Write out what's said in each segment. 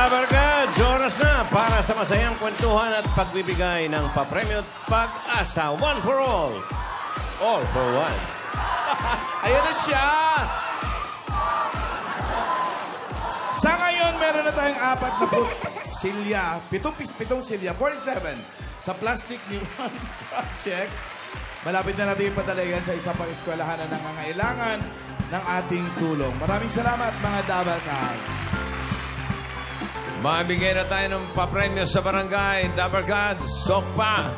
Dabarkads, oras na para sa masayang kwentuhan at pagbibigay ng papremyo at pag-asa. One for all. All for one. Ayan na siya! Sa ngayon, meron na tayong 4 na silya. 7 silya. 47. Sa plastic ni One Project, malapit na natin ipadalayan sa isa pang eskwelahan na nangangailangan ng ating tulong. Maraming salamat, mga Dabarkads. Mabigyan na tayo ng papremyo sa barangay. Dabarkads, sok pa.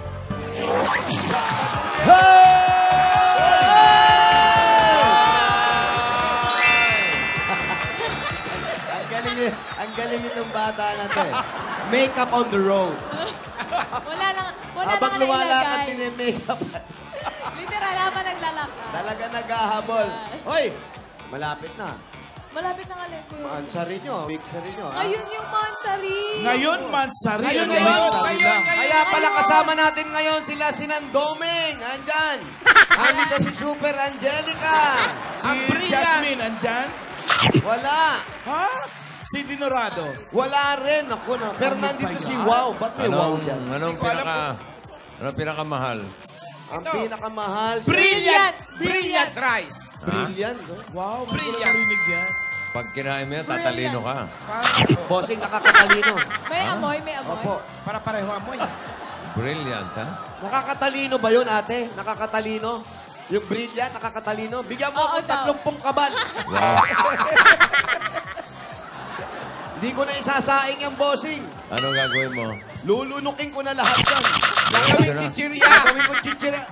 Ang galing itong bata na to eh. Makeup on the road. Wala Habang nang lumalakad nailagay. din yung makeup. Literal, habang naglalakad. Talaga naghahabol. Hoy, malapit na. Malapit na alin ko yun. Mansari nyo, picture nyo. Ha? Ngayon yung Mansari. Ngayon, Mansari. Ngayon, Kaya pala kasama natin ngayon sila Sinandoming. Andyan. Andito si Super Angelica. Si Jasmine, andyan? Wala. Ha? Si Dinorado. Wala rin. Ako na. Pero nandito si Wow. Ba't may Wow dyan? Anong pinakamahal? Ang pinakamahal. Brilliant! Brilliant rice. Brilliant. no? Wow, Brilliant. marinig yan. Pag kinain mo yan, tatalino ka. Bossing nakakatalino. May amoy, may amoy. Opo. Para pareho amoy. Brilliant, ha? Nakakatalino ba yun, ate? Nakakatalino? Yung brilliant, nakakatalino? Bigyan mo Oo ako daw. 30 kaban. Hindi ko na isasaing yung bossing. Anong gagawin mo? Lulunukin ko na lahat yan. Gagawin chichirya. Gagawin ko chichirya.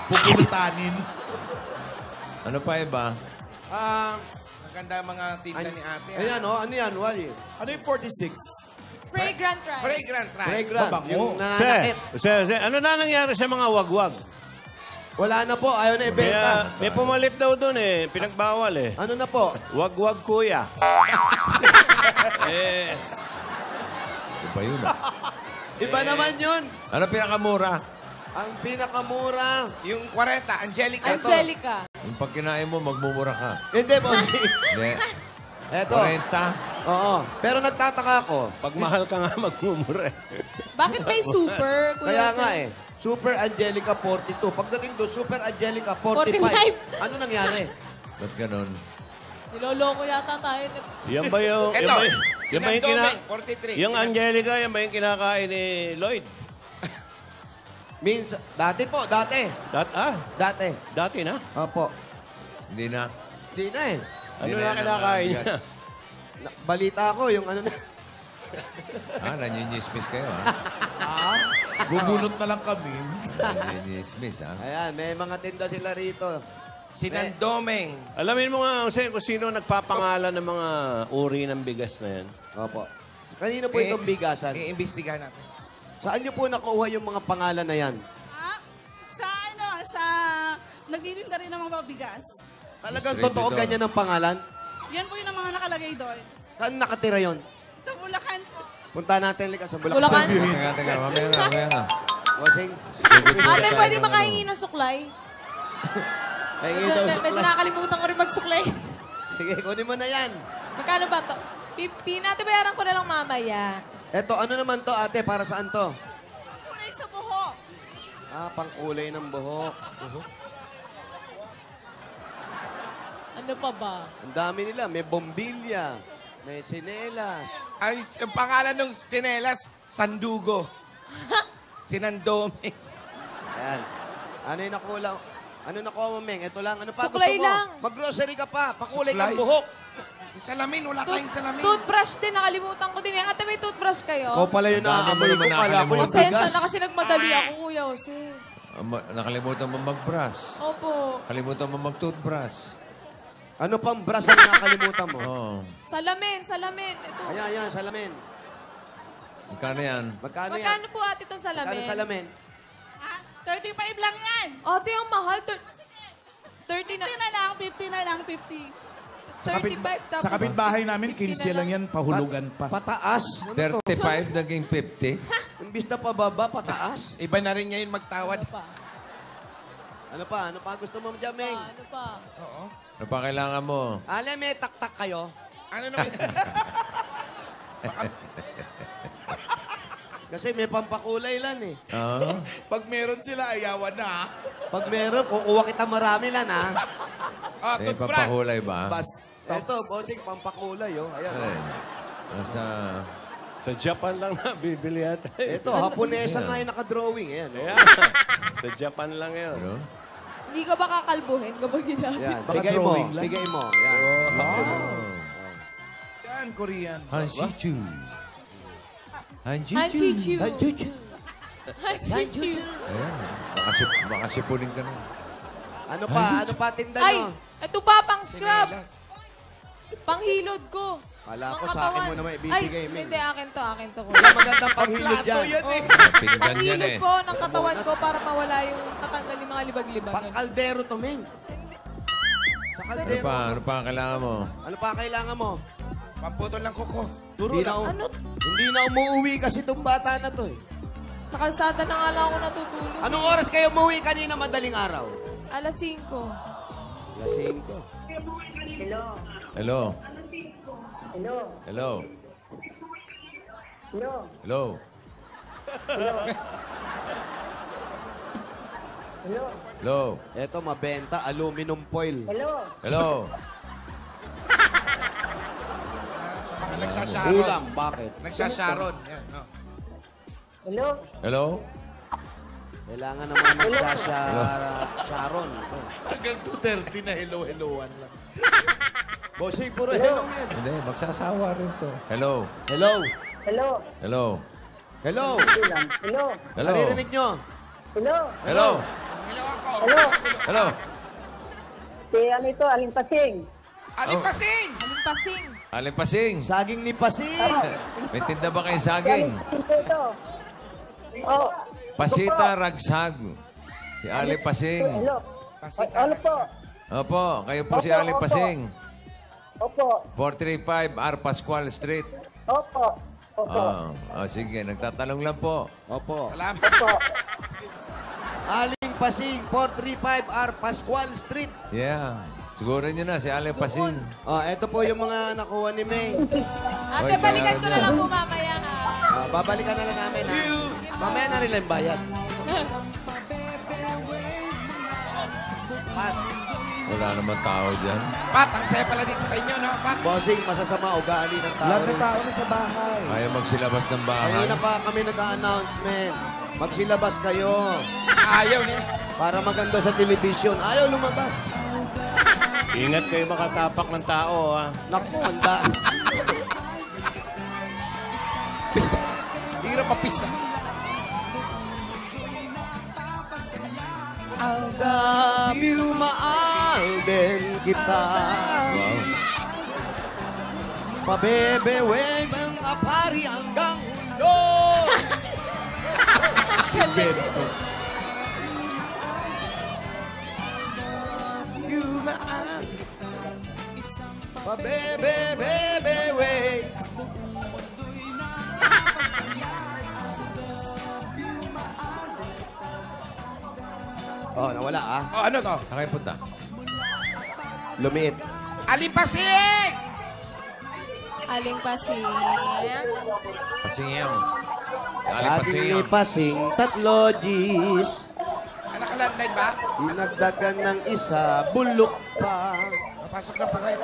Pupulutanin. Ano pa iba? Maganda ang mga tinda ni ate. Ayan, oh. Ano yan, Wally? Ano yung 46? Fragrant rice. Fragrant rice. Fragrant. Babango. Yung nananakit. Ano na nangyari sa mga wagwag? Wala na po. Ayaw na ibenta. Kaya may pumalit daw doon eh. Pinagbawal eh. Ano na po? Wagwag kuya. eh. Iba yun ah. Iba naman yun. Ano pinakamura? Ang pinakamura. Yung 40, Angelica. Angelica. Yung pag kinain mo, magmumura ka. Hindi, bossing. Hindi. Eto. 40. Oo. Pero nagtataka ako. Pag mahal ka nga, magmumura eh. Bakit may super, Kuya Kaya Jose? nga eh. Super Angelica 42. Pagdating doon, Super Angelica 45. 45. Ano nangyari? Ba't ganun? Niloloko yata tayo. Yan ba yung... Ito, yan ba yung Sinandoming, 43. Yung Angelica, yan ba yung kinakain ni Lloyd? Minsan, dati po, dati. Dati. Dati na? Opo. Hindi na. Di na eh. Ano Hindi na na kinakain bigas. niya? Balita ko, yung ano na. Nanyinyismis kayo, ha? Bubunot na lang kami. Nanyinyismis, ha? Ayan, may mga tinda sila rito. Sinandoming. Alamin mo nga kung sino nagpapangalan ng mga uri ng bigas na yan. Opo. Kanino po itong bigasan? Iimbestigahan natin. Saan niyo po nakuha yung mga pangalan na yan? Sa nagtitinda rin ng mga bigas. Talagang Distributor. totoo ganyan ang pangalan? Yan po yung mga nakalagay doon. Saan nakatira yon? Sa Bulacan po. Punta natin, Lika, sa Bulacan. Bulacan? Teka, mamaya na. Bossing. Ate, pwede makahingi ng suklay? Pahingi daw Medyo supply. nakakalimutan ko rin magsuklay. Sige, kunin mo na yan. Magkano ba to? 15. Ate, bayaran ko na lang mamaya. Eto, ano naman to, ate? Para saan to? Kulay sa buhok. Pangkulay ng buhok. Ano pa ba? Ang dami nila. May bombilya. May sinelas. Ang pangalan ng tinelas, Sandugo. Sinandoming. Ayan. Ano yung nakula? Ano nakuha mo, Meng? Ito lang. Ano pa Suklay gusto mo? lang. Mag-grocery ka pa. Pakulay Suklay. kang buhok. Salamin, wala kayong salamin. Toothbrush din, nakalimutan ko din. Ate, may toothbrush kayo? Ikaw pala yung Ang dami naamoy mo ko. naman Kala ko yung Pasensya bigas. na kasi nagmadali ako, Kuya Jose. Nakalimutan mo mag-brush. Opo. Nakalimutan mo mag-toothbrush. Ano pang brush ang nakalimutan mo? Oo. Salamin. Ito. Ayan, salamin. Magkano yan? Magkano yan? Magkano po ate itong Magkano salamin? salamin? 35 lang yan. Ate, ang mahal. 30 na. 50 na lang, 50 na lang, 50. 35 tapos... Sa kapitbahay namin, 50 15 lang yan, pahulugan pa. Pataas. Ano to? 35 naging 50. Imbis na pababa, pataas. Iba na rin ngayon magtawad. Ano pa? Ano pa? Ano pa gusto mo, Jameng? Ano pa? Oo. Ano pa kailangan mo? Ale, may taktak kayo. Ano naman? Kasi may pampakulay lang eh. Ah, Pag meron sila, ayawan na. ha? Pag meron, kukuha kita marami lang ha. Ah, may toothbrush. papakulay ba? Bas. Ito, bossing, pampakulay oh. Ayan. Ay, nasa... Sa Japan lang na bibili yata. Ito, Haponesa nga yung nakadrawing. Ayan. Oh. Ayan. Sa Japan lang yun. Ano? Hindi ka ba kakalbuhin kapag ginamit? Yan. Baka Bigay mo. drawing lang. Bigay mo. Yan. Yan, Korean. Hanjichu. Hanjichu. Hanchichu. Ay, chuchu. Hanchichu. Ayan. Baka sipunin ka na. Ano pa? Ano pa tinda Ay, nyo? ito pa, pang scrub. Sinelas. Panghilod ko. Kala ko Pang sa akin katawan. mo naman ibibigay, Ay, Ming. hindi, akin to. Yan, magandang panghilod Plato yan. yan eh. Pinggan yan Panghilod eh. po ng katawan ko para mawala yung tatanggal yung mga libag-libag. Pang kaldero to, Ming. Sa Ano kaldero. pa? Ano pa ang kailangan mo? Ano pa kailangan mo? Pamputol lang kuko. Turo Hindi lang. na, Ano? hindi na umuwi kasi itong bata na to eh. Sa kalsada na nga lang ako natutulog. Anong oras kayo umuwi kanina madaling araw? Alas 5. Alas 5. Hello. Hello. Hello. Hello. Hello. Hello. Eto, mabenta, aluminum foil. Hello. Sa mga nagsasharon. Ulam, bakit? Nagsasharon. Yan, no. Hello. Kailangan naman Sharon. Hanggang 2:30 na hello-helloan lang. Bossing, puro hello yan. Hindi, magsasawa rin to. Hello. Hello. Hello. Hello. Hello. Naririnig nyo? Hello. Hello ako. Hello. Si ano ito, Alimpasing. Alimpasing! Alimpasing. Alin Pasing. Saging ni Pasing. May tinda ba kayo saging? Ito. Oh, Pasita Ragsag. Si Ali Pasing. hello. Ano po? Opo, kayo po si Ali Pasing. Opo. 435 R. Pascual Street. Opo. Opo. Sige, nagtatanong lang po. Opo. Salamat. Opo. Aling Pasing, 435R Pascual Street. Yeah. Siguro nyo na, si Ali Pasing. Ito po yung mga nakuha ni May. Ate, balikan ko na lang po mamaya. Babalikan na lang namin, ha? Mamaya na rin lang bayad. Pat, Wala naman tao dyan. Pat, ang saya pala dito sa inyo, no? Pat. bossing, masasama ugali ng tao. Lahat na rin. tao na sa bahay. Ayaw magsilabas ng bahay. Kanina pa kami nag-announcement. Magsilabas kayo Ayaw nila. para maganda sa telebisyon. Ayaw lumabas. Ingat kayo makatapak ng tao, ha? Naku, handa. Pisa. Hirap mapisa. I'll love you, mahal din kita. Wow. Pabebe-wave ang apari hanggang mundo. You mahal. Pabebe-bebe-wave. Nawala ah. Oh, ano to? Saan kayo punta? Lumiit. Alimpasing! Aling pasing. Pasingiyang. Ali Saging ni Pasing. Pasing, tatlo G's. Nakalandline ba? Dinagdagan ng isa, bulok pa. Papasok na po kayo.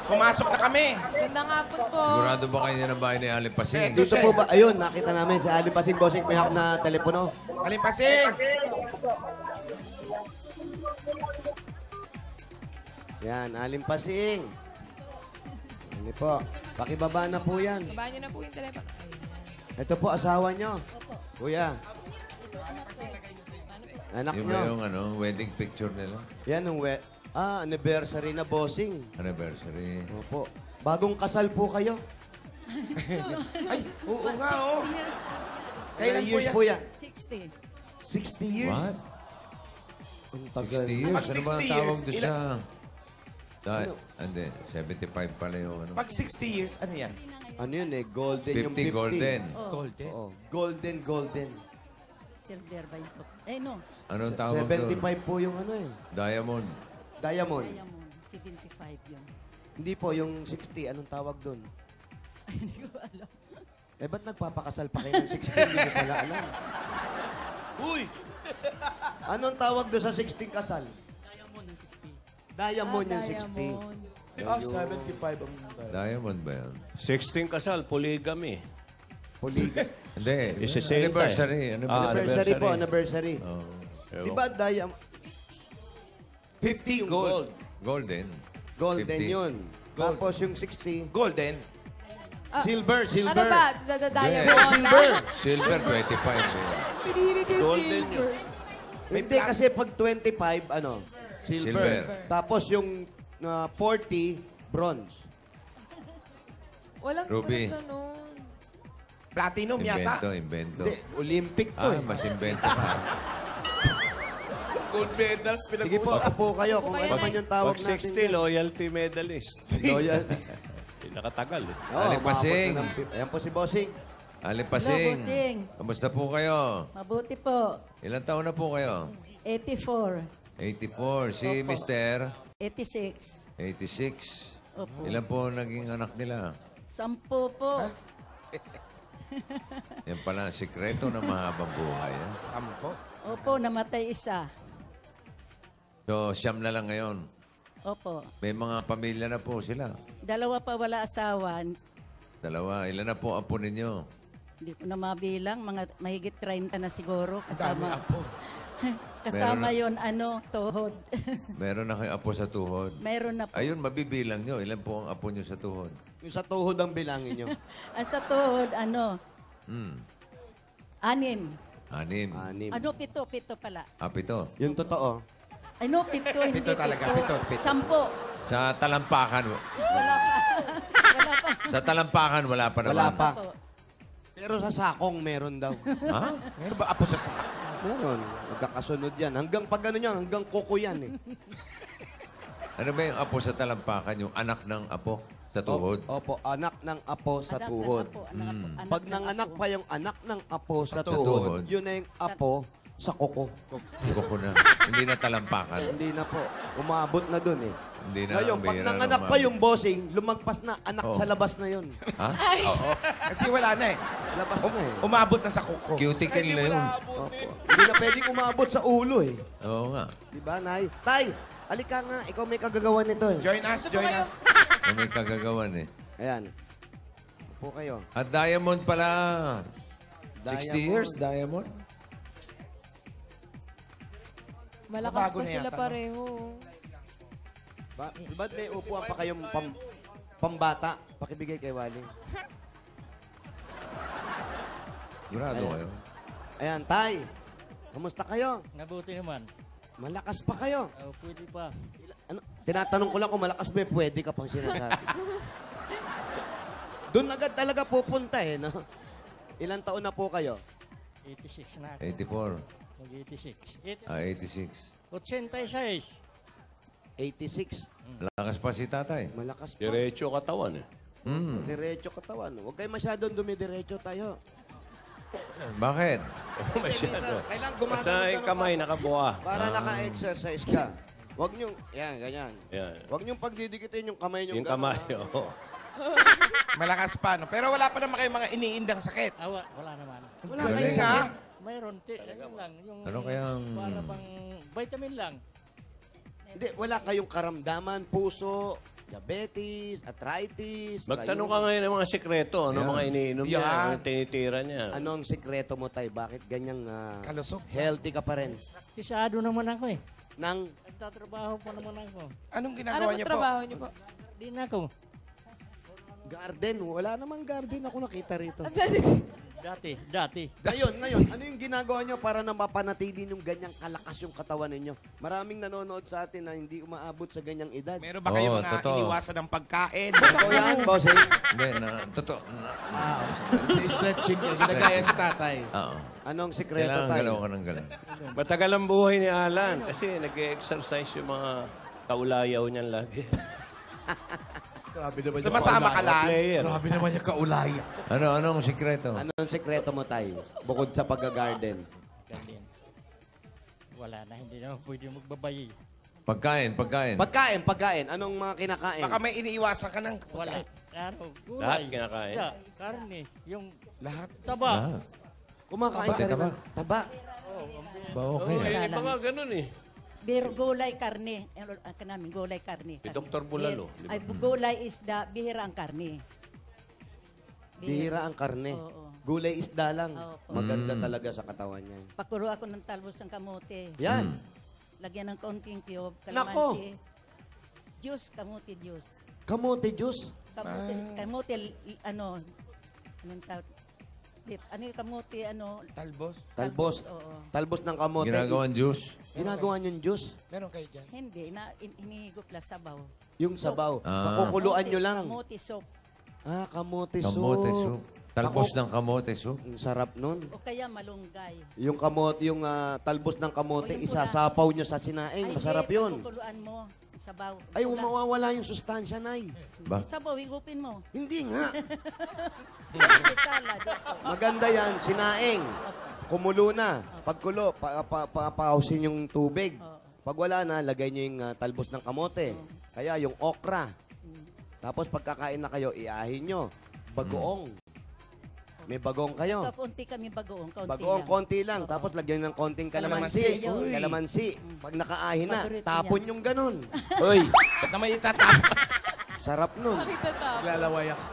Pumasok na kami. Gandang hapon po. Sigurado ba kayo ng bahay ni Ali Pasing? Dito po ba? Ayun, nakita namin si Ali Pasing Bossing may hawak na telepono. Alimpasing! Yan, Aling Pasing. Ano po? Pakibaba na po yan. Baba niyo na po yung telepono. Ito po, asawa nyo. Kuya. Anak Yung ba nyo. yung wedding picture nila? Yan, anniversary na Bossing. Anniversary. Opo. Bagong kasal po kayo. Oo nga, oh. Kailan Kailan po years yan? po yan? 60. 60 years? What? Ang tagal. 60 years? Pag Ano ba ang 60 tawag years, doon ilan- sa... Hindi, 75 pala yung ano. Pag 60 years, ano yan? Ano yun eh? Golden yung 50 50. golden. Golden. Oo. Golden. Silver ba ito? No. Anong tawag doon? 75 po yung ano eh. Diamond. Diamond. Diamond. 75 yun. Hindi po, yung 60. Anong tawag doon? Hindi ko alam. Eh, ba't nagpapakasal pa kayo ng 16? Hindi ko pala alam. Uy! Anong tawag doon sa 16 kasal? Diamond yung 60. Diamond. 75 ang Diamond ba yan? 16 kasal, polygamy. Poliga. Hindi. Isisenta Anniversary. Anniversary po, anniversary. Oh. Di ba diamond? 50 yung gold. Golden. Golden 50. yun. Tapos yung 60, Golden. silver, silver. Ano ba? Diamond Silver. Silver, 25. eh. Pinihirit yung Golden silver. Hindi kasi pag 25, ano? Silver. Silver. Tapos yung 40, bronze. Walang Ruby. ganun. Platinum yata. Invento. Hindi, Olympic to eh. Mas invento ka. gold medals Sige po, upo kayo kung ano man yung tawag Pag natin. 60, loyalty medalist. Loyal. Nakatagal eh. Oh, Alipasing. umabot na ng Ayan po si Bossing. Alin Hello, Pasing. Bossing. Kamusta po kayo? Mabuti po. Ilang taon na po kayo? 84. 84. Si Opo. Mister? 86. 86. Opo. Ilan po naging anak nila? 10 po. Yan pala ang sikreto ng mahabang buhay. Eh? Sampo. Opo, namatay isa. So, siyam na lang ngayon. Opo. May mga pamilya na po sila. 2 pa wala asawa. Dalawa. Ilan na po apo ninyo? Hindi ko na mabilang. Mga mahigit 30 na siguro. Dami Kasama, apo. kasama Meron yon tuhod. Meron na kayo apo sa tuhod. Meron na po. Ayun, mabibilang nyo. Ilan po ang apo nyo sa tuhod? Yung sa tuhod ang bilangin nyo. Ang sa tuhod, 6. Hmm. 6. 6. 6. 7 pala. Apito. Yung totoo. Ano, 7, hindi 7 talaga, 7. 10. Sa talampakan. Wala pa. Wala pa. Sa talampakan, wala pa naman. Wala pa. Po. Pero sa sakong meron daw. Ha? Meron ba apo sa saka? Meron. Magkakasunod yan. Hanggang pag ano yan, hanggang kuko yan eh. Ano ba yung apo sa talampakan? Yung anak ng apo sa tuhod? Opo, anak ng apo sa Anak ng tuhod. apo, anak ng Pag apo. nanganak pa yung anak ng apo sa tuhod. tuhod, yun na yung apo sa kuko. Kuko na. Hindi na talampakan. Hindi na po. Umabot na dun eh. Hindi na. Ngayon, ang pag bihira nanganak na pa yung bossing, lumagpas na anak Oo. sa labas na yun. Ha? Oo. Kasi wala na eh. Labas na eh. Umabot na sa kuko. Cuticle na yun. Opo. Hindi na pwedeng umabot sa ulo eh. Oo nga. Di ba, Nay? Tay, alika nga. Ikaw may kagagawan nito eh. Join us, join kayo? us. Kung may kagagawan eh. Ayan. Upo kayo. At Diamond pala. 60 Diamond. years, Diamond? Malakas Bago pa na sila yata, no? pareho. Ba't may upuan pa kayong pambata? Pakibigay kay Wally. Sigurado Ayan. kayo. Ayan, Tay. Kamusta kayo? Mabuti naman. Malakas pa kayo. Pwede pa. Ano, tinatanong ko lang kung malakas ba, pwede ka pang sinasabi. Doon agad talaga pupunta eh, no? Ilang taon na po kayo? 86 na ako. 84. Mag-86. 86. 86. 86. Lakas pa si tatay. Malakas pa. Diretso katawan eh. Hmm. Diretso katawan. Huwag kayo masyadong dumidiretso tayo. Bakit? Masyado. Kailangan Basta gumagano yung kamay nakabuha. Para naka-exercise ka. Huwag nyo, yan, ganyan. Yan. Huwag nyo pagdidikitin yung kamay nyo. Yung kamay, oo. Malakas pa, no? Pero wala pa naman kayo mga iniindang sakit. Wala naman. Wala Galing. kayo nga. Mayroon. Ano lang. Yung, Ano kayang... Para bang vitamin lang. Hindi, wala kayong karamdaman, puso, diabetes, arthritis. Magtanong ka kayo. ngayon ng mga sikreto. Ano Yan. mga iniinom niya? Yan. Ano tinitira niya? Anong sikreto mo, Tay? Bakit ganyang Kalusok. healthy ka pa rin? Praktisado naman ako eh. Nang Nagtatrabaho pa naman ako. Anong Ano ginagawa ba niyo po? trabaho niyo po? Di na ako. garden, wala namang garden ako nakita rito. Dati. Ngayon, ano yung ginagawa nyo para na mapanatili yung ganyang kalakas yung katawan ninyo? Maraming nanonood sa atin na hindi umaabot sa ganyang edad. Meron ba kayo Oo, mga totoo. iniwasan ng pagkain? Totoo yan, bossing. Hindi, totoo. Stretching niya. Ginagaya si tatay. Oo. Anong sikreto Kailangan tayo? galaw ka ng galaw. Matagal ang buhay ni Alan kasi nag-exercise yung mga kaulayaw niyan lagi. Grabe naman Sumasama ka lang. Player. Grabe naman yung kaulaya. Anong sikreto? Anong sikreto mo, Tay? Bukod sa pag-garden. Ganyan. Wala na. Hindi naman pwede magbabayi. Pagkain. Pagkain. Anong mga kinakain? Baka may iniiwasan ka ng Wala. Ano, gulay. Lahat kinakain? Isda, karne. Yung lahat. taba. Kumakain ka rin ng taba. Ba, Oo, okay. eh, iba nga ganun eh. Pero gulay karne. Ano ka namin, gulay karne. Si Dr. Bulalo, di ba? Ay, gulay isda, bihira ang karne. Bihira ang karne. Oo. Gulay isda lang. Opo. Maganda talaga sa katawan niya. Pakulo ako ng talbos ng kamote. Yan. Lagyan ng konting cube, Nako! kalamansi. Juice, kamote juice. Kamote juice. Kamote, ano, anong tawag? Ano yung kamote, ano? Talbos. Talbos. Oo. Talbos ng kamote. Ginagawang juice. Ginagawa niyong juice. Meron kayo dyan? Hindi, hinihigop lang sabaw. Yung sabaw. Ah. Pakukuluan nyo lang. Kamote soup. Ah, kamote Kamote soup. soup. Talbos ng kamote soup. Ang sarap nun. O kaya malunggay. Yung kamote, yung talbos ng kamote, O, yung isasapaw nyo sa sinaing. Masarap hindi, yun. pakukuluan mo. Sabaw. Ay, Wala. mawawala yung sustansya, Nay. Ba? Sabaw, higupin mo. Hindi nga. May salad. Maganda yan, sinaing. Kumulo na. Pagkulo, pausin yung tubig. Pag wala na, lagay nyo yung talbos ng kamote. Kaya yung okra. Tapos pagkakain na kayo, iahin nyo. Bagoong. May bagong kayo. Kapunti kami bagoong. Kaunti Bagoong, lang. konti lang. Tapos lagyan ng konting kalamansi. Kalamansi. Uy. Kalamansi. Pag nakaahin na, Paborito tapon niya. yung ganun. Uy, ba't naman itatap? Sarap nun. Bakit tatapos? Lalaway ako.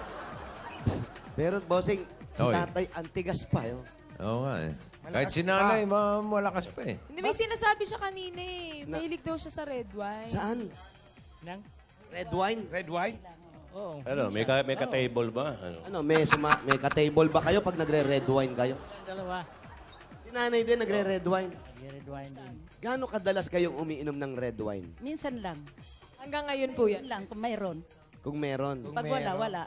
Pero, bossing, si Oy. tatay, antigas pa, yo. Oo nga eh. Malakas Kahit si nanay, malakas pa eh. Hindi, may sinasabi siya kanina eh. Mahilig daw siya sa red wine. Saan? Nang? Red wine? Red wine? Oo. Ano, may ka-table ba? Ano? Ano, may ka-table ba kayo pag nagre-red wine kayo? Dalawa. Si nanay din nagre-red wine. Red wine din. Gaano kadalas kayong umiinom ng red wine? Minsan lang. Hanggang ngayon po Yun yan. lang, kung mayroon. Kung meron. Pag wala, meron. wala.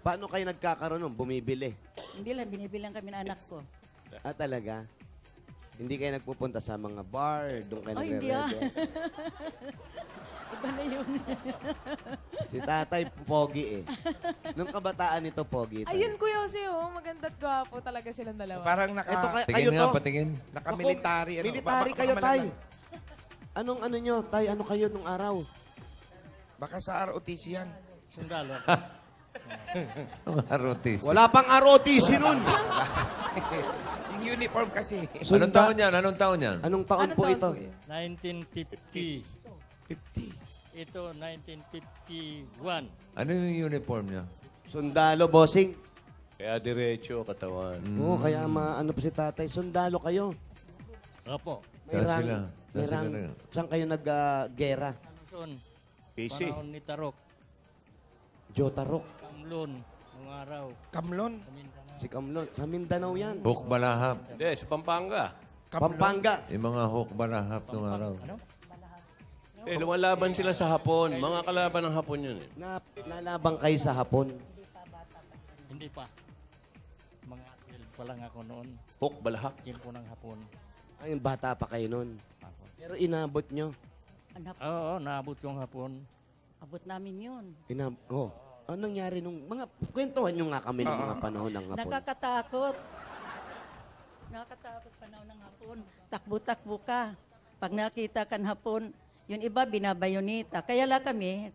Paano kayo nagkakaroon nun? Bumibili. Hindi lang, binibilang kami ng anak ko. Ah, talaga? Hindi kayo nagpupunta sa mga bar, doon kayo Oh, hindi nagre-red ah. wine? Iba na yun. Si tatay, pogi eh. Nung kabataan nito, pogi. tayo. Ayun, Kuya Jose, oh. Maganda at gwapo talaga silang dalawa. Parang Ito, kayo Tingin nga, to. patingin. naka-military. Ako, military kayo, baka tay. malaman. Anong ano nyo, tay? Ano kayo nung araw? Baka sa ROTC yan. Sundalo. Mga rotis. Wala pang ROTC nun. Yung uniform kasi. Anong taon yan? Anong taon yan? Anong taon Anong po taon ito? po yun? 1950. 50. Ito, 1951. Ano yung uniform niya? Sundalo, bossing. Kaya diretso, katawan. Oo, kaya maano pa si tatay. Sundalo kayo. Opo. May Saan rang. sila? May Saan rang. sila rin? Saan kayo nag-gera? Luzon. PC. Panahon ni Tarok. Jotarok. Kamlon. Nung araw. Kamlon. Mindanao. Si Kamlon. Sa Mindanao yan. Hook balahap. Hindi, sa Pampanga. Pampanga. Yung mga hook balahap nung araw. Ano? Eh, lumalaban sila sa Hapon. Mga kalaban ng Hapon yun eh. Nalabang kayo sa Hapon. Hindi pa. Mga 12 pa lang ako noon. Hook, balahak. Kimpo ng hapon. Ay, bata pa kayo nun. Pero inabot nyo. Anak, Oo, naabot yung hapon. abot namin yun. Ano nangyari nung mga... Kwentuhan nyo nga kami ng mga panahon ng Hapon. Nakakatakot. Nakakatakot panahon ng hapon. Takbo-takbo ka. Pag nakita kan hapon, yung iba binabayonita. Kaya lang kami,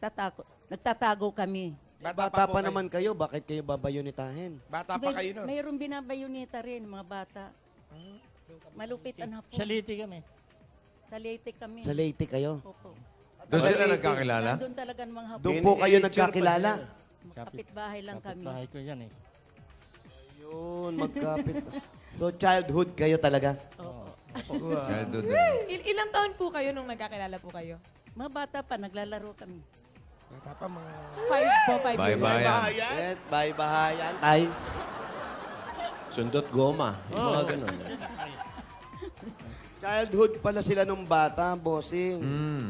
nagtatago kami. Bata po pa naman kayo, bakit kayo babayonitahin? Bata pa kayo nun. Mayroong binabayonita rin, mga bata. Malupit ang hapon. Sa Liti kami. Sa Leyte kami. Sa Leyte kayo? Opo. Doon sila nagkakilala? Doon talaga ng mga hapon. Doon po kayo nagkakilala? Kapit-bahay lang kami. Kapit-bahay ko yan eh. Yun, magkapit. So, childhood kayo talaga? Childhood. Ilang taon po kayo nung nagkakilala po kayo? Mga bata pa, naglalaro kami. Bata pa mga... 5 po, 5 years. Bye-bye. Yes, bye-bahayan. Tay. Sundot goma. Yung mga ganun. Childhood pala sila nung bata, bossing. Mm.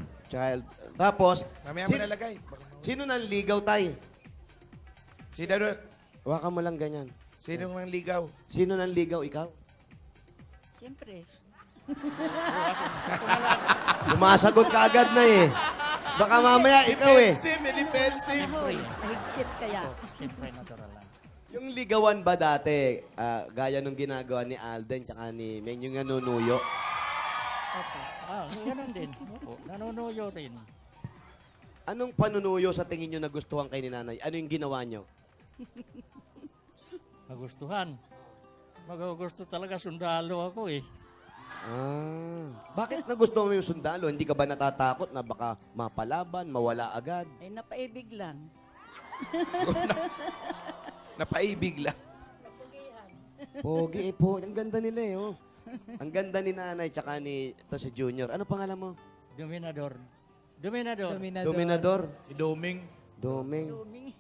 Tapos, Mamaya mo nalagay. sino nang ligaw, tay? Sino Waka mo lang ganyan. nang ligaw? Sino nang ligaw, ikaw? Siyempre. Sumasagot ka agad na eh. Baka mamaya ikaw eh. Siyempre. Mahigpit kaya. Siyempre, natural lang. Yung ligawan ba dati, gaya nung ginagawa ni Alden tsaka ni Meng, yung nanunuyo? Opo. Ganun din. Opo, nanunuyo rin. Anong panunuyo sa tingin nyo nagustuhan kay ni nanay? Ano yung ginawa nyo? Magustuhan. Magugusto talaga, sundalo ako eh. Bakit nagustuhan mo yung sundalo? Hindi ka ba natatakot na baka mapalaban, mawala agad? Ay, napaibig lang. Napaibig lang. Pogi, po. Ang ganda nila eh, oh. Ang ganda ni nanay tsaka ni to si Junior. Ano pangalan mo? Dominador. Dominador. Dominador. Si Doming. Doming.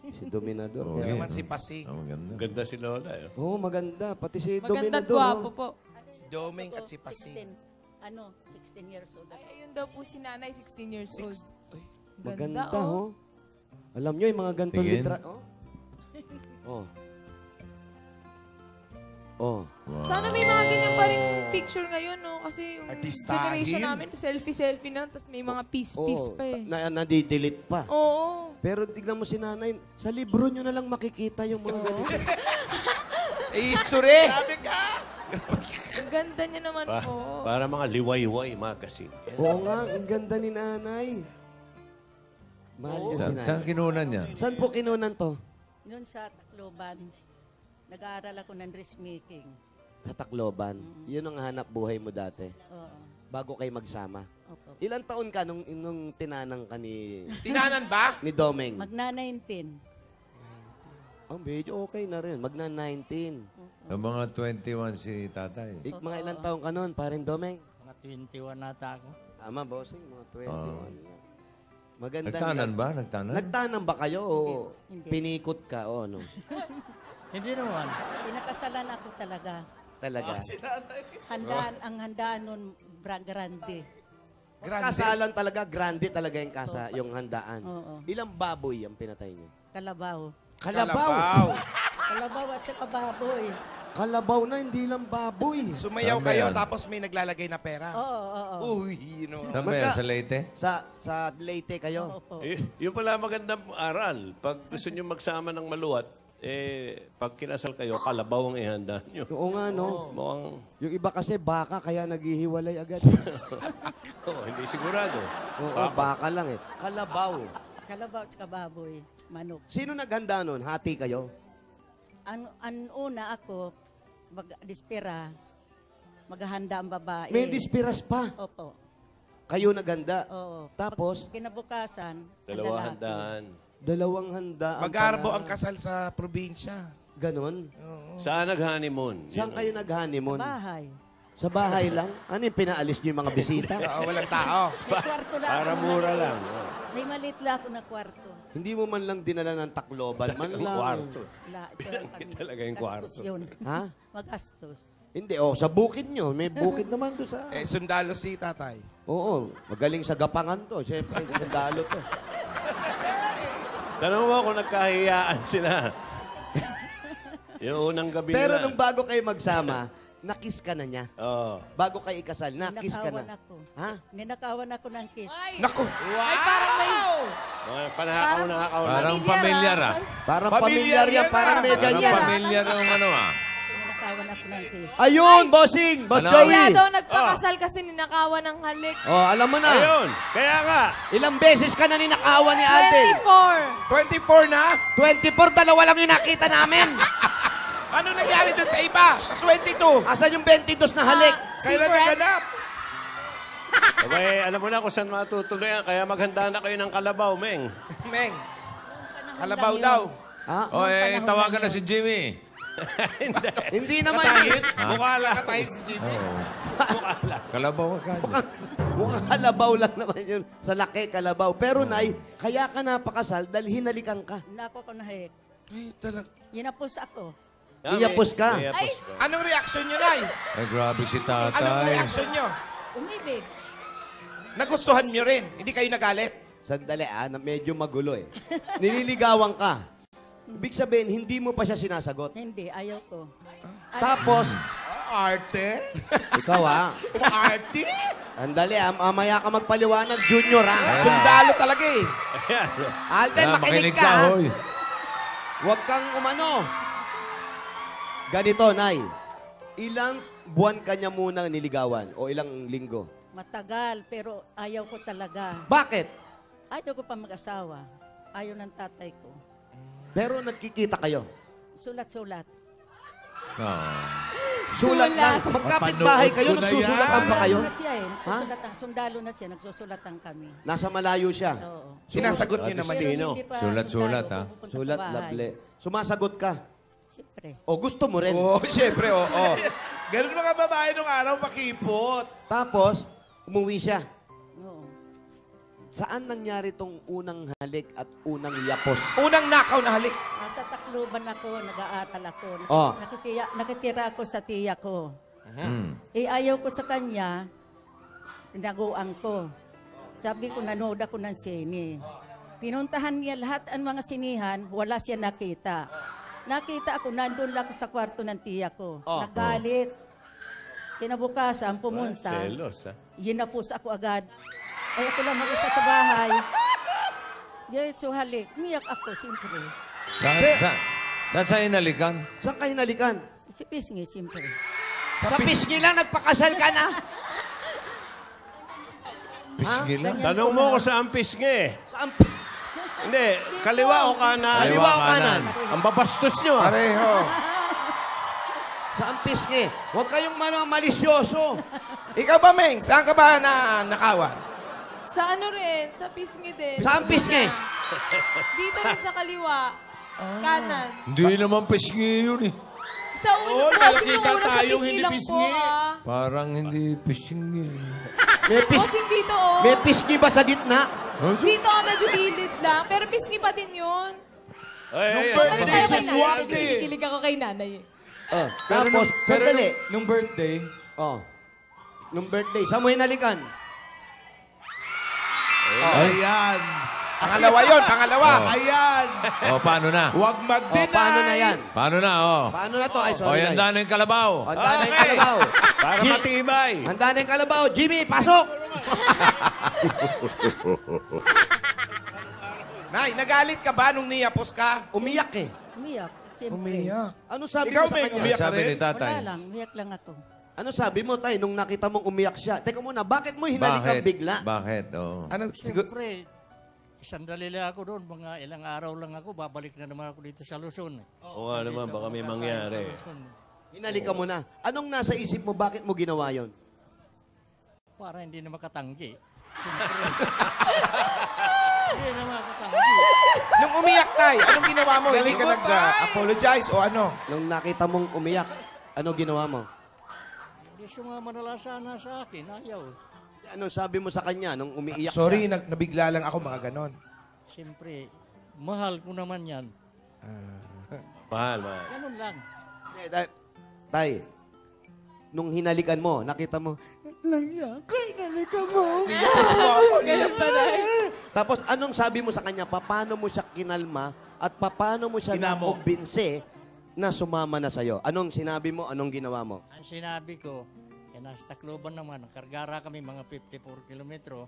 Si Dominador. Oo, Yan yan. naman si Pasing. Oh, maganda. Ganda si Lola. Eh. Oo, maganda. Pati si Maganda at Dominador. gwapo oh. po. Si Doming at si Pasing. 16 years old. Ay, ayun daw po si nanay, 16 years old. Maganda, Ganda, oh. Alam nyo, yung mga ganitong Tingin. litra. Oh. Oh. Oh. Wow. Sana may mga ganyan pa rin picture ngayon, no? Kasi yung Artistahin. generation namin, selfie-selfie na, tapos may mga piece-piece Oh, pa eh. nadidelete pa. Oo. Pero tignan mo si nanay, sa libro nyo na lang makikita yung mga ganito. Sa history! Ang ganda niya naman Pa, po. para mga liwayway magazine. Oo nga, ang ganda ni nanay. Mahal niya si Saan nanay. kinunan niya? Saan po kinunan to? Noon sa Tacloban, nag-aaral ako ng dressmaking. Sa Tacloban. Yun ang hanap buhay mo dati. Oo. Bago kayo magsama. Opo. Ilang taon ka nung tinanang ka ni Tinanan ba? Domeng? Magna-19. Oh, medyo okay na rin. Magna-19. Ang mga 21 si tatay. Mga ilang taon ka nun, parin Domeng? Mga 21 nata ako. Tama, bossing. Mga 21 na. Maganda. Nagtanan ba? Nagtanan? Nagtanan ba kayo o Hindi. pinikot ka o ano? Hindi naman. Pinakasalan ako talaga. Talaga. Ang handaan nun, grande. Kasalan talaga, grande talaga yung yung handaan. Oo. Ilang baboy ang pinatay niyo? Kalabaw. Kalabaw! Kalabaw at saka baboy. Kalabaw na, hindi lang baboy. Sumayaw Saan ba kayo yan? tapos may naglalagay na pera. Oo. Uy, you know. Saan ba yan? Sa Leyte? Sa Leyte kayo? Opo. Yun pala magandang aral. Pag gusto nyo magsama ng maluwat, pag kinasal kayo, kalabaw ang ihanda nyo. Oo nga, no? Mukhang, Yung iba kasi baka, kaya naghihiwalay agad. hindi sigurado. Oo, baka lang eh. Kalabaw. Kalabaw at saka baboy. Manok. Sino naghanda nun? Hati kayo? Ang una ako, mag-dispera, maghahanda ang babae. May dispiras pa. Opo. Kayo naghanda. Oo. Tapos, Kinabukasan, ang Dalawa lalaki. handaan. dalawang handa. Mag-arbo ang kasal sa probinsya. Ganon. Saan nag-honeymoon? Saan kayo Sa nag-honeymoon? bahay. Sa bahay lang? Ano yung pinaalis niyo yung mga bisita? Oo, walang tao. May kwarto lang Para ako, mura maliit. lang. May maliit lang ako na kwarto. Hindi mo man lang dinala ng Tacloban. Man lang. Kwarto. Ito lang kami. Talaga yung kwarto. Gastos yun. Ha? Magastos. Hindi. Oh, sa bukid nyo. May bukid naman doon sa... Sundalo si tatay. Oo. Magaling sa gapangan to. Siyempre, sundalo to. Tanong mo kung nagkahiyaan sila. Yung unang gabi Pero nila. nung bago kayo magsama, nakiss ka na niya. Oo. Bago kayo ikasal, nakiss ka Ninakawan na. ako. Ha? Ninakawan ako ng kiss. Ay, Naku! ay, parang may... Mga panahakaw. Parang pamilyar ah. Parang Pamilyar pamilyar yan. yan, Parang may Parang ganyan. pamilyar ang ano ah. Ninakawan ako ng kiss. Ayun, bossing! Boss Ano? Joey! Kaya daw nagpakasal kasi ninakawan ng halik. Oh, alam mo na. Ayun. Kaya nga. Ilang beses ka na ninakawan ni Alden? 24. 24 na? 24, dalawa lang yung nakita namin. Ano nangyari doon sa iba? Sa 22? Asan yung 22 na halik? Kailan Secret. naganap? Okay, alam mo na kung saan matutuloy yan. Kaya maghanda na kayo ng kalabaw, Meng. Meng, Panahon kalabaw lang daw. yun. Ha? O eh, panahon tawagan lang na si Jimmy. Hindi naman Katahit. yun. Mukha lang. Oo. Kalabaw ka. Mukhang kalabaw lang naman yun. Sa laki, kalabaw. Pero, Nay, kaya ka napakasal dahil hinalikan ka. Nako ko na hik. Ay, talag. Yinapos ako. Iyapos ka. Iyapos ka. Anong reaksyon nyo, Nay? Ay, grabe si Anong tatay. reaksyon nyo? Umibig. Nagustuhan nyo rin. Hindi kayo nagalit. Sandali na medyo magulo eh. Nililigawan ka. Ibig sabihin, hindi mo pa siya sinasagot. Hindi, ayaw ko. Tapos, Arte? ikaw Arte? andali mamaya ka magpaliwanag, Junior Sundalo talaga eh. Alden, Ah, makinig makinig ka. ka, ha? hoy. Huwag kang umano. Ganito, Nay. Ilang buwan ka niya muna niligawan o ilang linggo? Matagal, pero ayaw ko talaga. Bakit? Ayaw ko pa mag-asawa. Ayaw ng tatay ko. Pero nagkikita kayo. Sulat-sulat. Sulat lang. Magkapit-bahay kayo, Mapanood ko na nagsusulatan yan. pa kayo? Sundalo na siya eh. Ha? Sundalo na siya, nagsusulatan kami. Nasa malayo siya. Oo. Sinasagot niyo Ate naman Sino? yun. hindi pa Sulat-sulat, sundalo, ha? pupunta sa Sulat, bahay. lable. Sumasagot ka. Siyempre. O, gusto mo rin. Oo, siyempre, oo. Ganun mga babae nung araw, makipot. Tapos, umuwi siya. Oo. Saan nangyari tong unang halik at unang yapos? Unang nakaw na halik. Nasa Tacloban ako, nag-aatal ako. Oh. Nakitira ako sa tiya ko. Hmm. Eh, ayaw ko sa kanya, tinaguan ko. Sabi ko, nanood ako ng sine. Pinuntahan niya lahat ang mga sinihan, wala siya nakita. Nakita ako, nandun lang ako sa kwarto ng tiya ko. Nagalit. Kinabukasan, pumunta. Selos, ha? Yinapos ako agad. Ay, ako lang mag-isa sa bahay. Diretso halik. Niyak ako, siyempre. Saan sa inalikan? Saan ka hinalikan? Si Pisngi, siyempre. Sa pisngi lang, nagpakasal ka na. Pisngi lang. Ganyan Tanong ko mo na. ko saan pisngi. Saan? Hindi, kaliwa o kanan? Kaliwa o kanan? Ang babastos nyo. Pareho. Saan pisngi? Huwag kayong malisyoso. Ikaw ba, Meng? Saan ka ba na nakawan? Sa ano rin, sa pisngi din. Saan pisngi? Dito rin sa kaliwa. Kanan. Hindi naman pisngi yun eh. Sa Oh, una po kasi nakita nung una sa tayong pisngi hindi lang po pisngi. ah. Parang hindi pisngi. May, Bossing dito oh. may pisngi ba sa gitna? Dito ka medyo gilid lang. Pero pisngi pa din yun. Ay, Balik tayo kay nanay. swerte. Kinikilig ako kay nanay. Oh, tapos, sandali. Nung birthday, Oh. Nung birthday, saan mo hinalikan? ayan. Pangalawa yon, pangalawa. Ayan. O, paano na? Huwag Oh, mag-deny. paano na yan? Paano na, oh? Paano na to? Ay, O, sorry. yan Nay. na yung kalabaw. Handa na yung Okay. kalabaw. Para Ji- matibay. Handa na yung kalabaw. Jimmy, pasok! Nay, nagalit ka ba nung niyapos ka? Umiyak eh. Umiyak, siyempre. Ano sabi Ikaw, mo sa Meng, kanya? umiyak ka Sabi rin? ni tatay. Wala lang, umiyak lang ako. Ano sabi mo, tay, nung nakita mong umiyak siya? Teka muna, bakit mo hinalikan bigla? Bakit? Oh. Ano, siguro? Siyempre, sandali lang ako doon. Mga ilang araw lang ako. Babalik na naman ako dito sa Luzon. Oo nga naman, baka may mangyari. Hinalikan mo na. Anong nasa isip mo, bakit mo ginawa yon? Para hindi na makatanggi. Siyempre. Hindi na makatanggi. Nung umiyak tayo, anong ginawa mo? Hindi ka nag-apologize o ano? Nung nakita mong umiyak, ano ginawa mo? Hindi sumama na lang sana sa akin. Ayaw. Ano sabi mo sa kanya nung umiiyak Sorry, siya? nabigla lang ako mga ganon. Siyempre, mahal ko naman yan. Mahal, mahal. Ganun lang. Tay, nung hinalikan mo, nakita mo, tapos anong sabi mo sa kanya? Paano mo siya kinalma at paano mo siya Inamo. nakumbinse na sumama na sa'yo? Anong sinabi mo? Anong ginawa mo? Ang sinabi ko, nasa Tacloban naman, kargara kami mga 54 kilometro.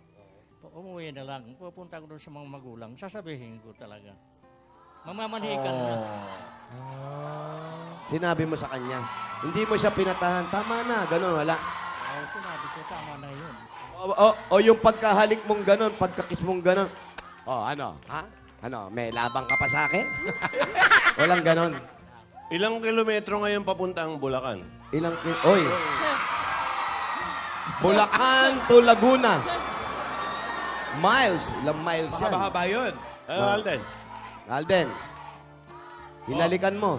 Umuwi na lang. Pupunta ko doon sa mga magulang. Sasabihin ko talaga. Mamamanhikan na. Sinabi mo sa kanya. Hindi mo siya pinatahan. Tama na. Ganun, wala. Ay, sinabi ko, tama na yun. O yung pagkahalik mong ganun, pagkakis mong ganun. O, ano? Ha? Ano? May labang ka pa sa akin? Walang ganun. Ilang kilometro ngayon papuntang Bulacan? Oy. Bulacan to Laguna. Miles. Ilang miles yan? Mahaba yun. Alden. Alden. Hinalikan mo.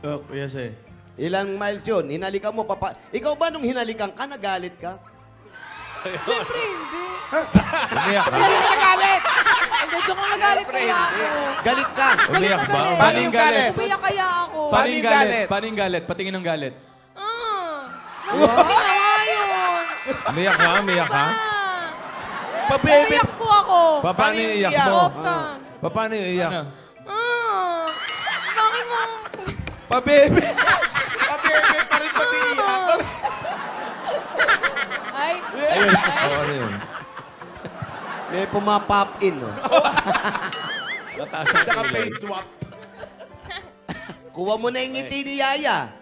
Oh, yes eh. Ilang miles yun? Hinalikan mo. Ikaw ba nung hinalikan ka, nagalit ka? Siyempre hindi. Umiyak ka? Nagalit! Hindi, joke lang nagalit kaya ako. Galit ka. Galit Umiyak na ba? galit. Paano yung galit? Umiyak kaya ako. Paano yung galit? Paano yung galit? Patingin ng galit. Ginawa yun. Umiyak ka? Umiyak ka? Umiyak po ako. Paano yung iyak mo? Stop ka. Paano yung iyak? Ano? Bakit mo? Pabebe! Pabebe pa rin pati iyak. Ay. Ayun. Oh, ano yun? May pumapop in. No? Mataas ang Naka kilay. face swap. Kuha mo na yung ngiti ni Yaya.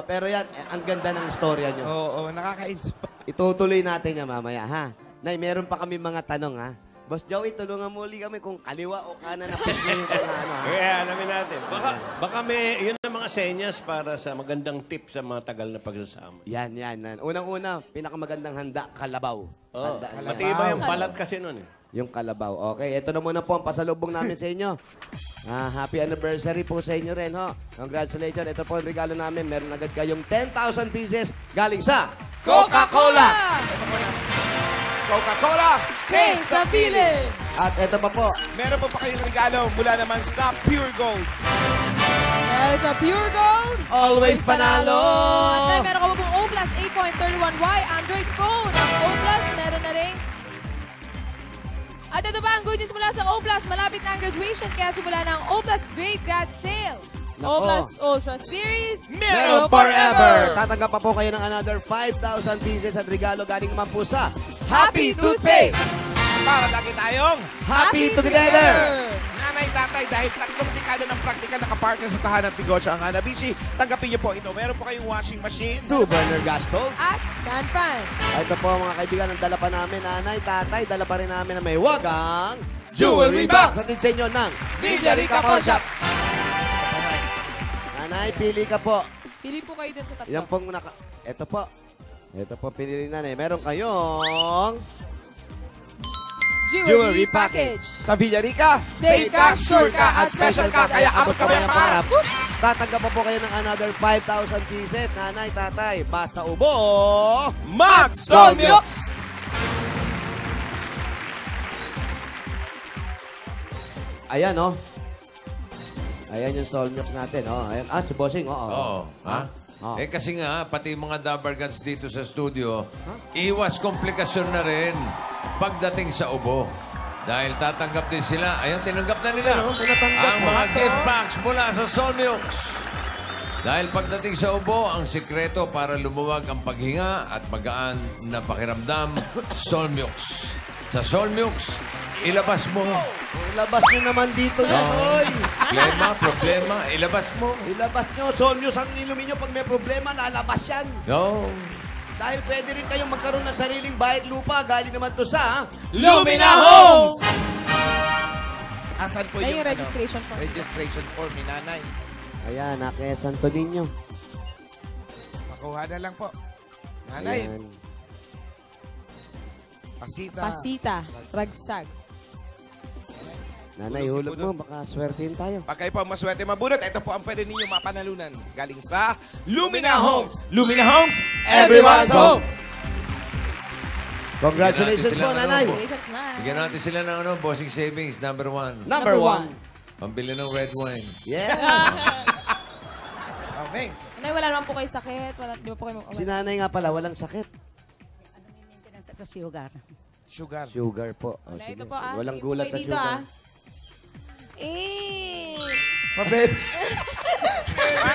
Pero yan, ang ganda ng storya nyo. Oo, nakaka-inspire. Itutuloy natin yan mamaya, ha? Nay, meron pa kami mga tanong, ha? Boss Joey, tulungan mo ulit kami kung kaliwa o kanan na pick yung mga ano, ha? Kaya alamin natin. Baka may, yun ang mga senyas para sa magandang tip sa mga tagal na pagsasama. Yan. Unang-una, pinakamagandang handa, kalabaw. Oh, Handa. matibay yung balat kasi nun eh. Yung kalabaw. Okay, ito na muna po ang pasalubong namin sa inyo. Happy anniversary po sa inyo rin, ho. Congratulations. Ito po ang regalo namin. Meron agad kayong 10,000 pieces galing sa Coca-Cola! Coca-Cola! Taste the feeling! At ito pa po. Meron po pa kayong regalo mula naman sa Pure Gold. Dahil sa Pure Gold, Always panalo! At meron ka pa pong O Plus 8.31Y Android phone. Ang O Plus, meron na rin. At ito pa ang good news mula sa O Plus. Malapit na ang graduation kaya simula na ang O Plus Great Grad Sale. Nako. O Plus Ultra Series. Meron forever! Tatanggap pa po kayo ng another 5,000 pieces at regalo galing naman po sa Happy Toothpaste! Para lagi tayong Happy Together! nanay, tatay, dahil 3 dekada ng praktikal nakapartner sa tahanan at negosyo ang Hanabishi, tanggapin niyo po ito. Meron po kayong washing machine, 2-burner gas stove. At stand fan. Ito po mga kaibigan, ang dala pa namin, nanay, tatay, dala pa rin namin na may wagang Jewelry box! Sa sa inyo ng Villarica Pawn Shop. Nanay, pili ka po. Pili po kayo dun sa tatlo. Yan pong Ito po. Ito po, pinili nanay. Meron kayong Jewelry Package. Sa Villarica, safe ka, sure ka, at special ka. Kaya abot ka ba yung pangarap? Tatanggap pa po kayo ng another 5,000 pieces. Nanay, tatay, basta ubo. Mag-Solmyox! Ayan, oh. Ayan yung Solmyox natin, oh. Ayan. Si Bossing, oh. Oo. Ha? Oh. Eh kasi nga, pati mga Dabargans dito sa studio, iwas komplikasyon na rin pagdating sa ubo. Dahil tatanggap din sila. Ayun, tinanggap na nila. Tinatanggap Ang mo. mga gift packs mula sa Solmyox. Dahil pagdating sa ubo, ang sikreto para lumuwag ang paghinga at magaan na pakiramdam, Solmyox. Sa Solmyox, ilabas mo. Ilabas nyo naman dito yan, oy. Problema, ilabas mo. Ilabas nyo. Solmyox ang inumin nyo. Pag may problema, lalabas yan. No. Dahil pwede rin kayong magkaroon ng sariling bayad lupa. Galing naman to sa Lumina Homes! Asan po Ayun yung yung registration form. registration form ni nanay? Ayan, kay Santo Niño. Makuha na lang po. Nanay, Ayan. Pasita. Ragsag. Nanay, hulog mo. Baka swertein tayo. pag kayo po ang maswerte mabunot, ito po ang pwede ninyo mapanalunan. Galing sa Lumina Homes. Lumina Homes, everyone's home! Congratulations Bigyan natin po, sila ng nanay. Congratulations na. Bigyan natin sila ng bossing savings, number 1. Number 1. Pambili ng red wine. Yeah. Okay. Nay, wala naman po kayo sakit. Di ba po kayo Si nanay nga pala, walang sakit. Ano yung maintenance at sugar? Sugar. Sugar po. O, Nay, sige. ito po Walang Hindi po gulat kayo sa dito, sugar. Mabebe.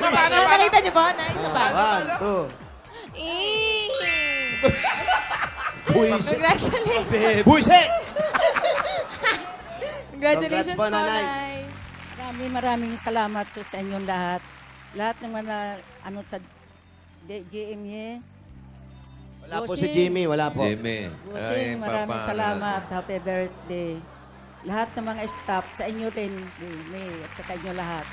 Paano? Nakita niyo po, Nay? Isa pa. 1, 2. Buisit. Congratulations. Buisit! Congratulations Congrats po, po, Nanay. Nay. Maraming salamat po sa inyong lahat. Lahat ng mga sa GMA. Wala po si Jimmy, wala po. Jimmy. Buching, maraming salamat. Happy birthday. Lahat ng mga staff, sa inyo din, May, at sa inyo lahat.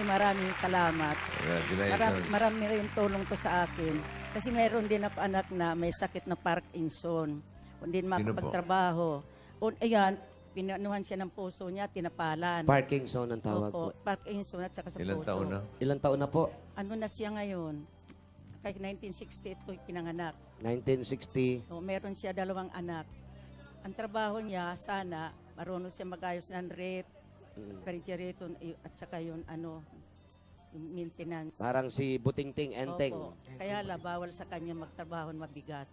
Maraming salamat. Congratulations. Marami rin tulong to sa akin. Kasi meron din ako anak na may sakit na Parkinson. Hindi Sino po? makapagtrabaho. Ayan, pinanuhan siya ng puso niya, tinapalan. Parkinson ang tawag po. Parkinson at saka sa Ilang puso. taon na? Ilang taon na po? Ano na siya ngayon? Kay 1968 ko pinanganak. 1960. Meron siya 2 anak. Ang trabaho niya, sana, marunong siya mag-ayos ng rep, refrigerator, at saka yung yung maintenance. Parang si Butingting Enteng. Opo. Kaya bawal sa kanya magtrabaho na mabigat.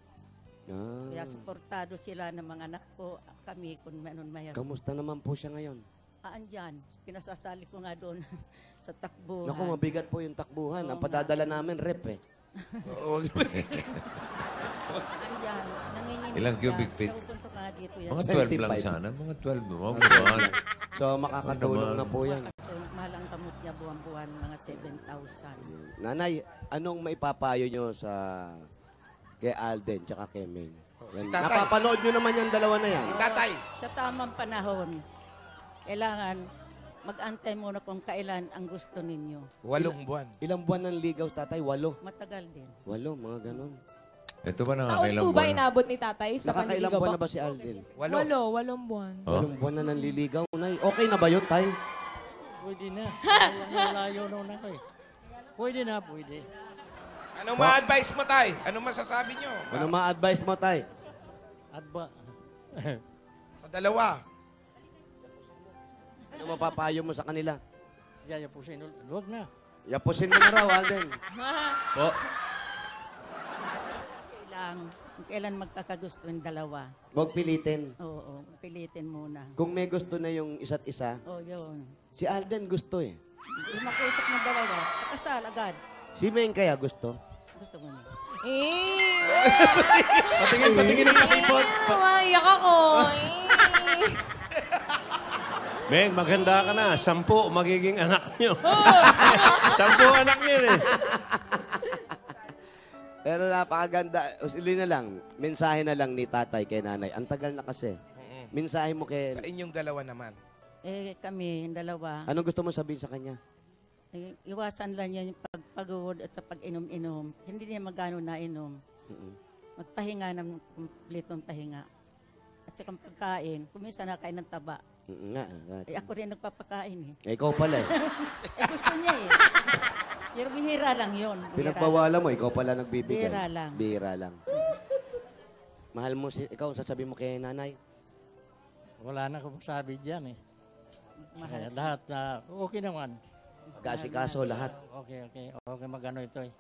Kaya suportado sila ng mga anak ko, kami kung meron mayroon. Kamusta naman po siya ngayon? Andyan, pinasasali ko nga doon sa takbuhan. Naku, mabigat po yung takbuhan. Oo Ang nga. padadala namin, rep eh. Andyan, nanginginig Ilang siya. cubic feet? Napupunto ka dito yan. Mga 12 lang 25. sana. Mga 12 mo. Mga So, makakatulong naman? na po yan. Mahal ang gamot niya buwan-buwan, mga 7,000. Nanay, anong maipapayo nyo sa kay Alden tsaka kay Ming? Si Yan, tatay. napapanood nyo naman yung dalawa na yan. Tatay. Sa tamang panahon, kailangan mag-antay muna kung kailan ang gusto ninyo. 8 buwan. Ilang buwan ng ligaw, tatay? 8. Matagal din. 8, mga ganun. Ito ba Taon nakakailang po ba buwan? inabot ni tatay sa Nakakailang panliligaw buwan po? na ba si Alden? 8 buwan. Oh? 8 buwan na nanliligaw, Nay. Okay na ba yun, tay? Pwede na. Malayo noon ako eh. Pwede na, pwede. Anong ma-advise mo, tay? Anong masasabi nyo? Ano ma-advise mo, tay? Adba. Sa dalawa. Ano mapapayo mo sa kanila? Yaya po sa inyo. Huwag na. Yapusin mo na raw, Alden. Po. Kailan magkakagusto yung dalawa. Huwag pilitin. Oo, pilitin muna. Kung may gusto na yung isa't isa, Oo, yun. si Alden gusto eh. Hindi makusap ng dalawa. Kasal agad. Si Meng kaya gusto? Gusto mo niya. Patingin ng kapipot. Maiyak ako. Meng, maganda ka na. 10 magiging anak nyo. 10 anak nyo eh. Pero napakaganda. Uli na lang, mensahe na lang ni tatay kay nanay. Ang tagal na kasi. Mensahe mo kay... Sa inyong dalawa naman. Kami, yung dalawa, Anong gusto mo sabihin sa kanya? iwasan lang niya yung pagpagod at sa pag-inom-inom. Hindi niya magano na inom. Magpahinga ng kumpletong pahinga. At sa pagkain, kuminsan nakain ng taba. Nga. Ako rin nagpapakain eh. Ikaw pala eh. Gusto niya eh. Pero bihira lang yun. Pinagbawalan mo, ikaw pala nagbibigay. Bihira lang. Bihira lang. Mahal mo si... Ikaw, sasabihin mo kay nanay? Wala na akong sabi dyan eh. Mahal. Lahat na okay naman. Pag-asikaso lahat. Okay. Okay magano ito eh.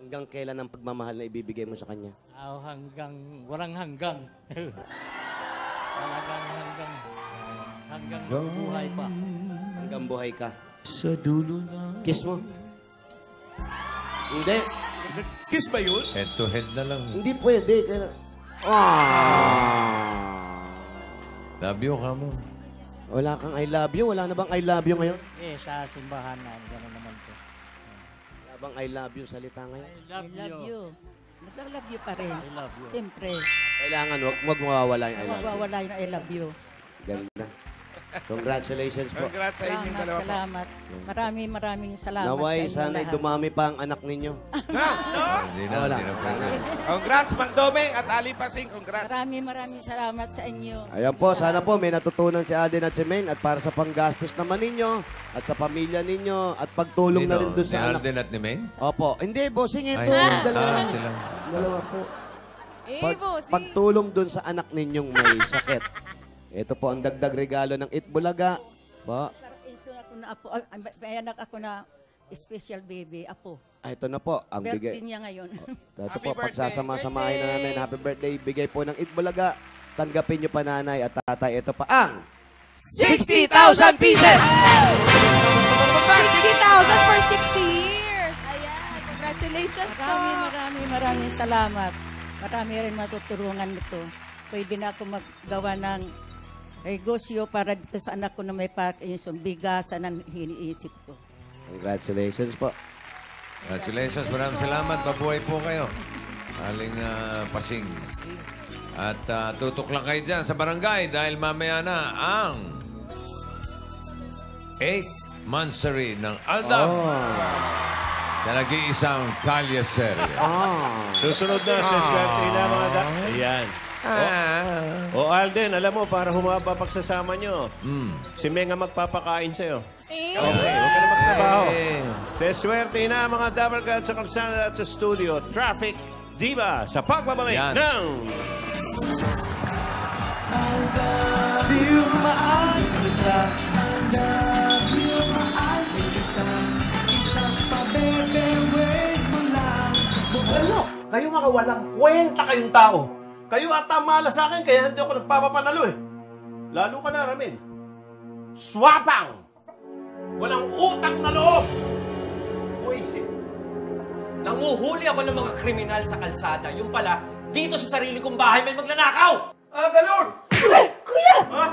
Hanggang kailan ang pagmamahal na ibibigay mo sa kanya? Walang hanggang. Hanggang buhay pa. Hanggang buhay ka. Sa dulo na. Kiss mo. Hindi. Kiss ba yun? Head to head na lang. Hindi pwede. Love you ka mo. Wala kang I love you. Wala na bang I love you ngayon? Sa simbahan na. Gano'n naman to. Wala bang I love you salita ngayon? I love you. Nag-love you pa rin. I love you. Siyempre. Kailangan, wag mawawala yung I love you. Mawawala yung I love you. Ganda. Congratulations po. Congrats sa inyong dalawa po. Salamat. Maraming salamat Naway, sa inyo sana'y lahat. dumami pa ang anak ninyo. Hindi na, Wala. hindi na pwede. Congrats, Mang Domeng at Ali Pasing. Congrats. Maraming salamat sa inyo. Ayan po, sana po may natutunan si Alden at si Meng at para sa panggastos naman ninyo at sa pamilya ninyo at pagtulong na rin doon Ni sa anak. Alden at ni Meng? Opo. Hindi, bossing ito. Ay, Dalawa. sila. Dalawa po. Bossy. Pagtulong doon sa anak ninyong may sakit. Ito po ang dagdag regalo ng Itbulaga. Po. Ako na apo, may anak ako na special baby, apo. Ito na po, ang Birthday bigay. niya ngayon. Ito Happy po, birthday. pagsasama-samahin na namin. Happy birthday. Bigay po ng Itbulaga. Tanggapin nyo pa nanay at tatay. Ito pa ang 60,000 pieces! 60,000 for 60 years. Ayan, congratulations po. Maraming salamat. Marami rin matutulungan nito. Pwede na ako maggawa ng negosyo para dito sa anak ko na may Parkinson. Bigasan ang hiniisip ko. Congratulations po. Congratulations. Maraming salamat. Mabuhay po kayo. Aling Pasing. At tutok lang kayo dyan sa barangay dahil mamaya na ang 8th monthsary ng Aldab na nag-iisang kalye serye. Susunod na sa swerte na mga Ayan. O Alden, alam mo, para humaba pagsasama nyo, si Meng ang magpapakain sa'yo. Okay, huwag ka na magtrabaho. Sa swerte na mga Dabber Cats sa kalsada at sa studio, Traffic Diva sa pagbabalik Yan. ng... Alam mo, kayo mga walang kwenta kayong tao. Kayo ata malas sa akin, kaya hindi ako nagpapapanalo eh. Lalo ka na, Ramin. Swapang! Walang utang na loob! Buisit. Nanguhuli ako ng mga kriminal sa kalsada. Yung pala, dito sa sarili kong bahay may magnanakaw! Ganun! Kuya! Ha?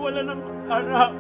nawawala ng anak.